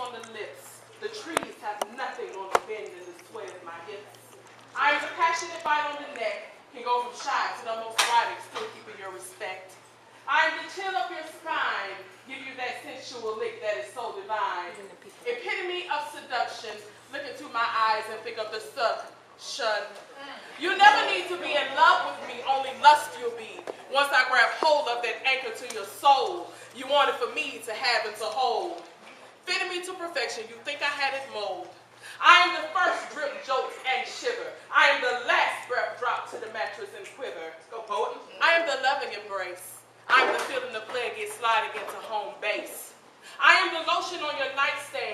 on the lips. The trees have nothing on the bend and the sway of my hips. I am the passionate bite on the neck, can go from shy to the most erotic, still keeping your respect. I am the chill up your spine, give you that sensual lick that is so divine. Epitome of seduction, look into my eyes and think of the seduction. You never need to be in love with me, only lust you'll be. Once I grab hold of that anchor to your soul, you want it for me to have and to hold. Fitting me to perfection, you think I had it mold. I am the first drip, jolt, and shiver. I am the last breath drop to the mattress and quiver. Go poet. I am the loving embrace. I am the feeling the plague gets sliding into home base. I am the lotion on your nightstand.